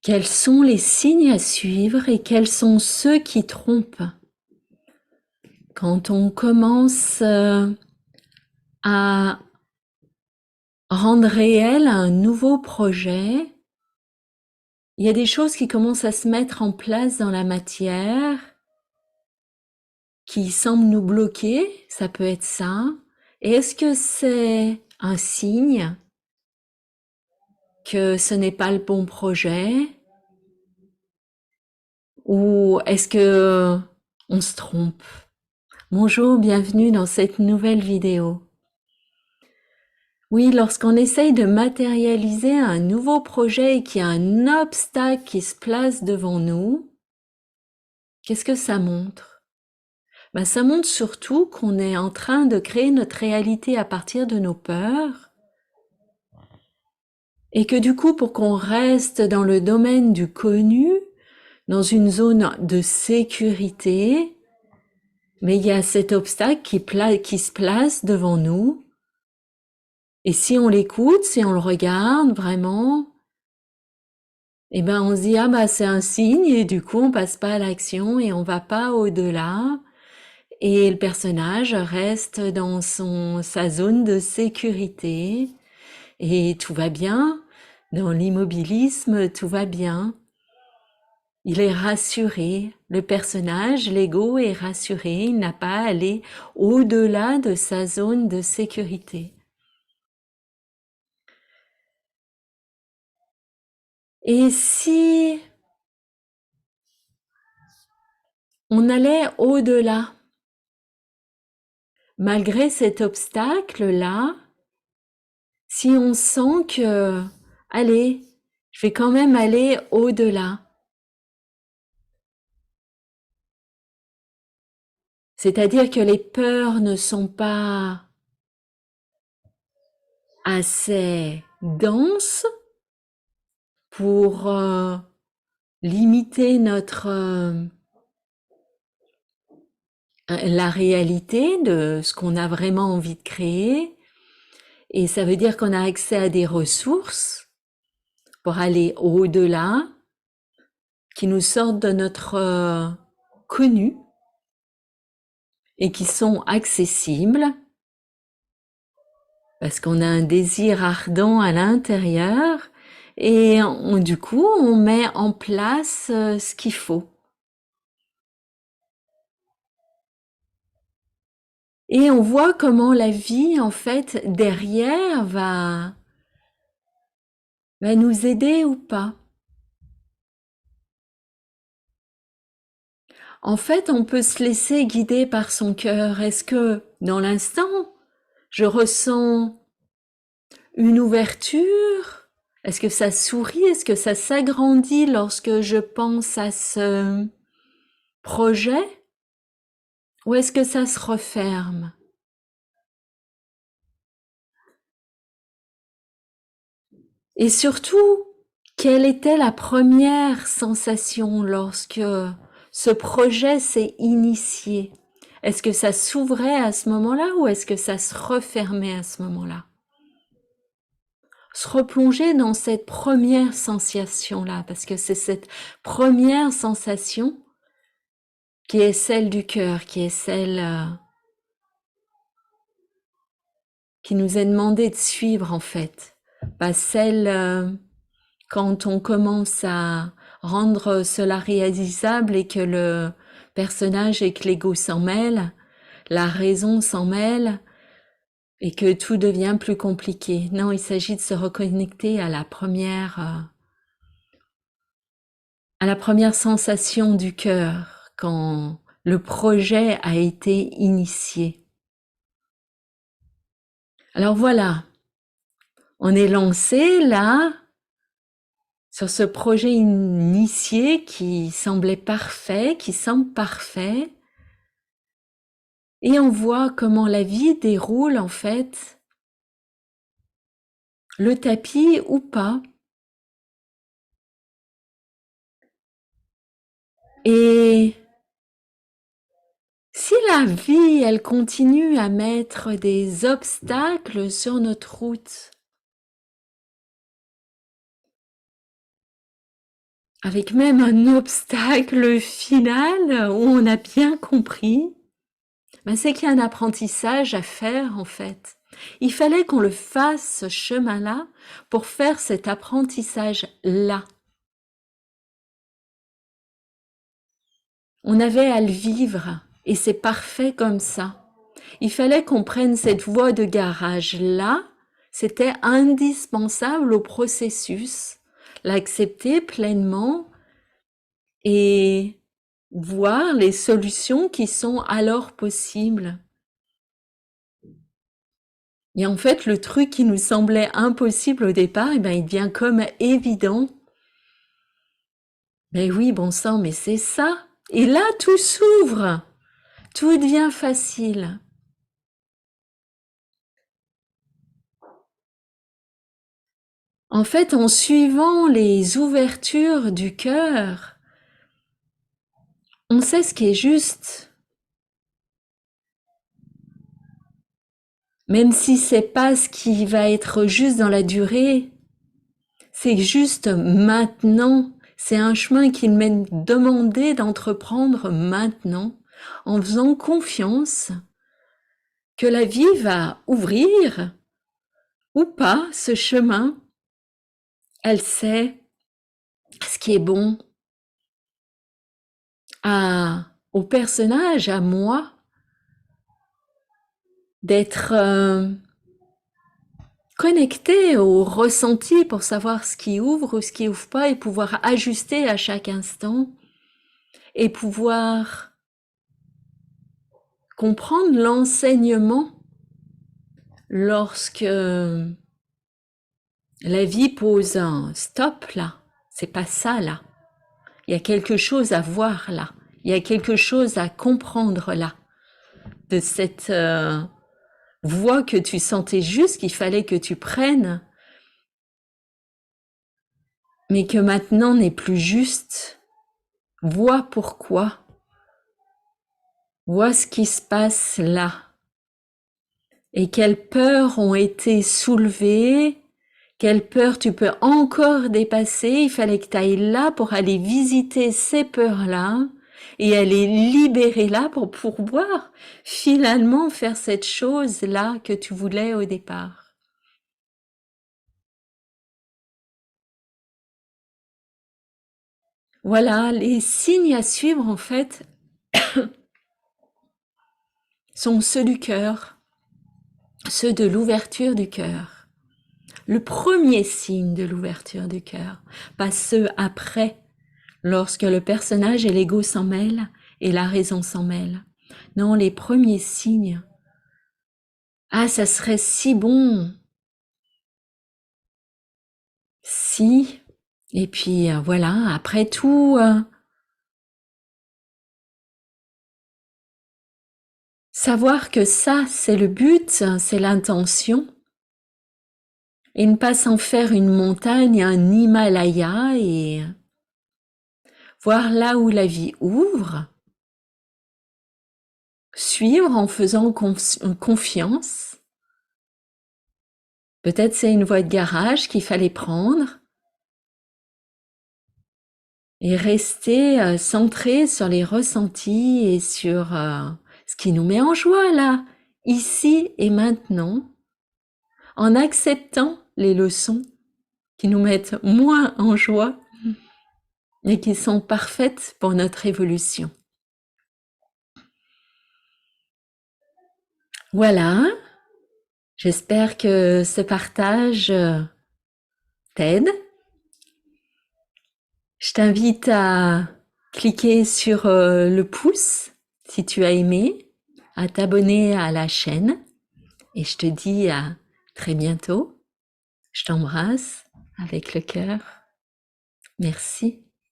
Quels sont les signes à suivre et quels sont ceux qui trompent? Quand on commence à rendre réel un nouveau projet, il y a des choses qui commencent à se mettre en place dans la matière, qui semblent nous bloquer, ça peut être ça. Et est-ce que c'est un signe que ce n'est pas le bon projet? Ou est-ce que on se trompe? Bonjour, bienvenue dans cette nouvelle vidéo. Oui, lorsqu'on essaye de matérialiser un nouveau projet et qu'il y a un obstacle qui se place devant nous, qu'est-ce que ça montre? Ben, ça montre surtout qu'on est en train de créer notre réalité à partir de nos peurs et que du coup, pour qu'on reste dans le domaine du connu, dans une zone de sécurité, mais il y a cet obstacle qui se place devant nous. Et si on l'écoute, si on le regarde vraiment, eh ben on se dit, ah bah c'est un signe, et du coup on passe pas à l'action et on va pas au-delà. Et le personnage reste dans sa zone de sécurité et tout va bien. Dans l'immobilisme, tout va bien. Il est rassuré. Le personnage, l'ego est rassuré. Il n'a pas à aller au-delà de sa zone de sécurité. Et si on allait au-delà, malgré cet obstacle-là, si on sent que, allez, je vais quand même aller au-delà. C'est-à-dire que les peurs ne sont pas assez denses pour limiter la réalité de ce qu'on a vraiment envie de créer. Et ça veut dire qu'on a accès à des ressources pour aller au-delà, qui nous sortent de notre connu et qui sont accessibles parce qu'on a un désir ardent à l'intérieur et du coup, on met en place ce qu'il faut. Et on voit comment la vie, en fait, derrière va nous aider ou pas. En fait, on peut se laisser guider par son cœur. Est-ce que, dans l'instant, je ressens une ouverture? Est-ce que ça sourit? Est-ce que ça s'agrandit lorsque je pense à ce projet? Ou est-ce que ça se referme? Et surtout, quelle était la première sensation lorsque ce projet s'est initié? Est-ce que ça s'ouvrait à ce moment-là ou est-ce que ça se refermait à ce moment-là? Se replonger dans cette première sensation-là, parce que c'est cette première sensation qui est celle du cœur, qui est celle qui nous est demandé de suivre en fait, pas celle quand on commence à rendre cela réalisable et que le personnage et que l'ego s'en mêle, la raison s'en mêle et que tout devient plus compliqué. Non, il s'agit de se reconnecter à la première sensation du cœur quand le projet a été initié. Alors voilà, on est lancé là sur ce projet initié qui semblait parfait, qui semble parfait, et on voit comment la vie déroule en fait, le tapis ou pas. Et si la vie, elle continue à mettre des obstacles sur notre route, avec même un obstacle final où on a bien compris, ben c'est qu'il y a un apprentissage à faire en fait. Il fallait qu'on le fasse, ce chemin-là, pour faire cet apprentissage-là. On avait à le vivre, et c'est parfait comme ça. Il fallait qu'on prenne cette voie de garage-là, c'était indispensable au processus, l'accepter pleinement et voir les solutions qui sont alors possibles. Et en fait, le truc qui nous semblait impossible au départ, eh ben, il devient comme évident. Mais oui, bon sang, mais c'est ça. Et là, tout s'ouvre. Tout devient facile. En fait, en suivant les ouvertures du cœur, on sait ce qui est juste. Même si c'est pas ce qui va être juste dans la durée, c'est juste maintenant. C'est un chemin qu'il m'est demandé d'entreprendre maintenant, en faisant confiance que la vie va ouvrir ou pas ce chemin. Elle sait ce qui est bon au personnage, à moi, d'être connecté au ressenti pour savoir ce qui ouvre ou ce qui ouvre pas et pouvoir ajuster à chaque instant et pouvoir comprendre l'enseignement lorsque la vie pose un stop là. C'est pas ça là. Il y a quelque chose à voir là. Il y a quelque chose à comprendre là. De cette voie que tu sentais juste qu'il fallait que tu prennes, mais que maintenant n'est plus juste. Vois pourquoi. Vois ce qui se passe là. Et quelles peurs ont été soulevées, quelles peurs tu peux encore dépasser. Il fallait que tu ailles là pour aller visiter ces peurs-là et aller libérer là pour pouvoir finalement faire cette chose-là que tu voulais au départ. Voilà, les signes à suivre en fait sont ceux du cœur, ceux de l'ouverture du cœur. Le premier signe de l'ouverture du cœur, pas ceux après, lorsque le personnage et l'ego s'en mêlent et la raison s'en mêle. Non, les premiers signes. Ah, ça serait si bon. Si. Et puis voilà, après tout, savoir que ça, c'est le but, c'est l'intention. Et ne pas s'en faire une montagne, un Himalaya et voir là où la vie ouvre, suivre en faisant confiance. Peut-être c'est une voie de garage qu'il fallait prendre et rester centré sur les ressentis et sur ce qui nous met en joie là, ici et maintenant, en acceptant les leçons qui nous mettent moins en joie et qui sont parfaites pour notre évolution. Voilà, j'espère que ce partage t'aide. Je t'invite à cliquer sur le pouce si tu as aimé, à t'abonner à la chaîne et je te dis à très bientôt. Je t'embrasse avec le cœur. Merci.